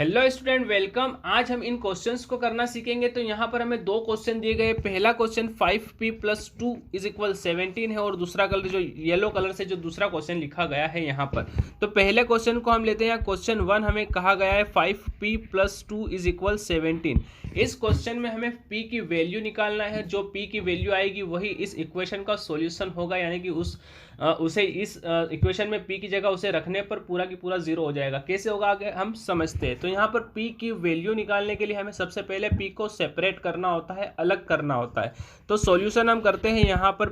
Hello student, welcome. आज हम इन questions को करना सीखेंगे। तो यहाँ पर हमें दो क्वेश्चन दिए गए। पहला क्वेश्चन 5p+2 इज इक्वल 17 है और दूसरा कलर जो येलो कलर से जो दूसरा क्वेश्चन लिखा गया है यहाँ पर। तो पहले क्वेश्चन को हम लेते हैं। क्वेश्चन 1 हमें कहा गया है 5p+2 इज इक्वल 17। इस क्वेश्चन में हमें p की वैल्यू निकालना है। जो p की वैल्यू आएगी वही इस इक्वेशन का सॉल्यूशन होगा, यानी कि उसे इस इक्वेशन में p की जगह उसे रखने पर पूरा की पूरा जीरो हो जाएगा। कैसे होगा आगे हम समझते हैं। तो यहाँ पर p की वैल्यू निकालने के लिए हमें सबसे पहले p को सेपरेट करना होता है, अलग करना होता है। तो सॉल्यूशन हम करते हैं यहाँ पर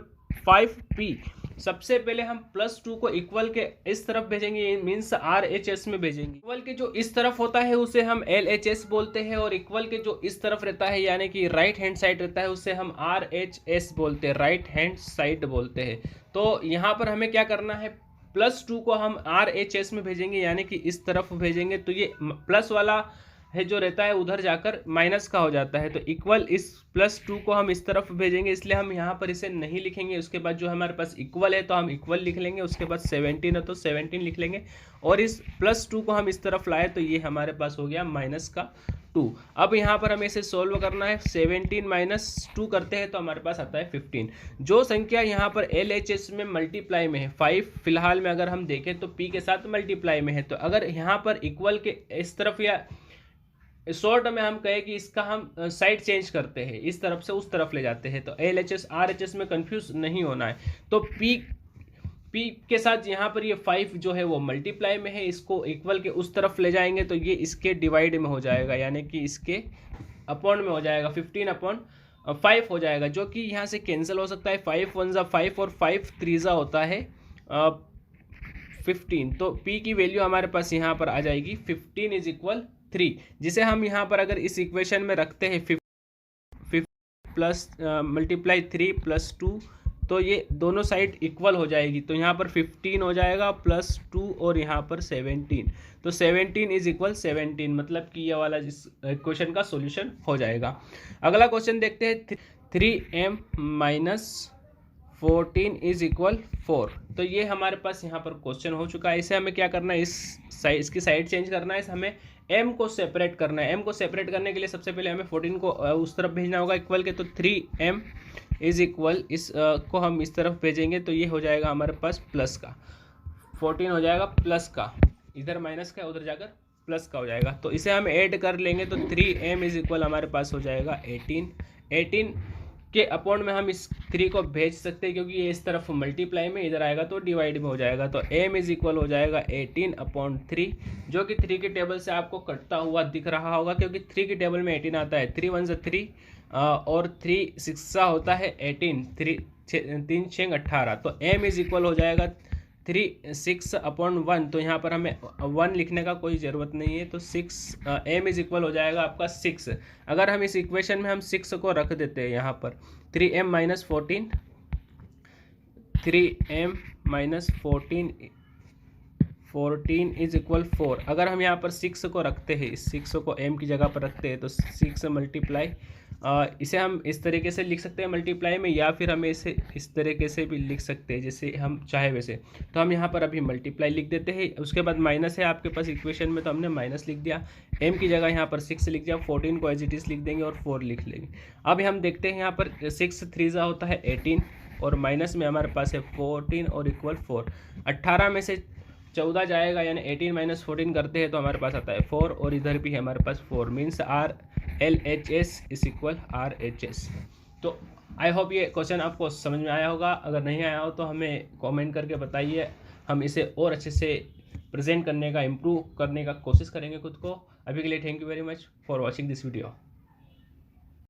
5p। सबसे पहले हम +2 को इक्वल के इस तरफ भेजेंगे, मीन्स RHS में भेजेंगे। इक्वल के जो इस तरफ होता है उसे हम LHS बोलते हैं, और इक्वल के जो इस तरफ रहता है यानी कि राइट हैंड साइड रहता है उसे हम RHS बोलते हैं, राइट हैंड साइड बोलते हैं। तो यहाँ पर हमें क्या करना है, +2 को हम RHS में भेजेंगे यानी कि इस तरफ भेजेंगे। तो ये प्लस वाला है जो रहता है उधर जाकर माइनस का हो जाता है। तो इक्वल इस +2 को हम इस तरफ भेजेंगे, इसलिए हम यहाँ पर इसे नहीं लिखेंगे। उसके बाद जो हमारे पास इक्वल है तो हम इक्वल लिख लेंगे। उसके बाद 17 है तो 17 लिख लेंगे, और इस +2 को हम इस तरफ लाए तो ये हमारे पास हो गया -2। अब यहाँ पर हमें इसे सोल्व करना है। 17 - 2 करते हैं तो हमारे पास आता है 15। जो संख्या यहाँ पर LHS में मल्टीप्लाई में है, 5 फिलहाल में अगर हम देखें तो p के साथ मल्टीप्लाई में है। तो अगर यहाँ पर इक्वल के इस तरफ या शॉर्ट में हम कहें कि इसका हम साइड चेंज करते हैं, इस तरफ से उस तरफ ले जाते हैं, तो LHS RHS में कंफ्यूज नहीं होना है। तो p के साथ यहाँ पर ये 5 जो है वो मल्टीप्लाई में है, इसको इक्वल के उस तरफ ले जाएंगे तो ये इसके डिवाइड में हो जाएगा, यानी कि इसके अपॉन में हो जाएगा, 15/5 हो जाएगा, जो कि यहाँ से कैंसिल हो सकता है। 5 1 ज़ा 5 और 5 3 ज़ा होता है 15। तो p की वैल्यू हमारे पास यहाँ पर आ जाएगी 15 इज इक्वल 3, जिसे हम यहाँ पर अगर इस इक्वेशन में रखते हैं 50 प्लस मल्टीप्लाई 3 + 2, तो ये दोनों साइड इक्वल हो जाएगी। तो यहाँ पर 15 हो जाएगा +2 और यहाँ पर 17। तो 17 इज इक्वल 17, मतलब कि ये वाला इस इक्वेशन का सॉल्यूशन हो जाएगा। अगला क्वेश्चन देखते हैं। 3m - 14 is equal 4। तो ये हमारे पास यहाँ पर क्वेश्चन हो चुका है। इसे हमें क्या करना है, इसकी साइड चेंज करना है। हमें m को सेपरेट करना है। m को सेपरेट करने के लिए सबसे पहले हमें 14 को उस तरफ भेजना होगा इक्वल के। तो 3m इज इक्वल इस को हम इस तरफ भेजेंगे तो ये हो जाएगा हमारे पास प्लस का, 14 हो जाएगा प्लस का, इधर माइनस का उधर जाकर प्लस का हो जाएगा। तो इसे हम ऐड कर लेंगे तो 3m इज इक्वल हमारे पास हो जाएगा 18 के अपॉन में हम इस 3 को भेज सकते हैं, क्योंकि ये इस तरफ मल्टीप्लाई में, इधर आएगा तो डिवाइड में हो जाएगा। तो m इज इक्वल हो जाएगा 18/3, जो कि 3 की टेबल से आपको कटता हुआ दिख रहा होगा, क्योंकि 3 की टेबल में 18 आता है। 3 1 ज़ा 3 और 3 6 होता है 18, 3 6 18। तो m इज इक्वल हो जाएगा 3 6/1। तो यहाँ पर हमें 1 लिखने का कोई ज़रूरत नहीं है। तो 6 m इज इक्वल हो जाएगा आपका 6। अगर हम इस इक्वेशन में हम 6 को रख देते हैं यहाँ पर, 3m - 14, 3m - 14 इज इक्वल 4। अगर हम यहाँ पर 6 को रखते हैं, इस 6 को m की जगह पर रखते हैं तो 6 मल्टीप्लाई, इसे हम इस तरीके से लिख सकते हैं मल्टीप्लाई में, या फिर हमें इसे इस तरीके से भी लिख सकते हैं जैसे हम चाहे वैसे। तो हम यहाँ पर अभी मल्टीप्लाई लिख देते हैं। उसके बाद माइनस है आपके पास इक्वेशन में, तो हमने माइनस लिख दिया। m की जगह यहाँ पर 6 लिख दिया, 14 को एज इट इज़ लिख देंगे और 4 लिख लेंगे। अब हम देखते हैं यहाँ पर 6 3 ज़ा होता है 18, और माइनस में हमारे पास है 14 और इक्वल 4। 18 में से 14 जाएगा, यानी 18 - 14 करते हैं तो हमारे पास आता है 4, और इधर भी हमारे पास 4, means LHS is equal RHS। तो आई होप ये क्वेश्चन आपको समझ में आया होगा। अगर नहीं आया हो तो हमें कमेंट करके बताइए, हम इसे और अच्छे से प्रेजेंट करने का, इम्प्रूव करने का कोशिश करेंगे खुद को। अभी के लिए thank you very much for watching this video.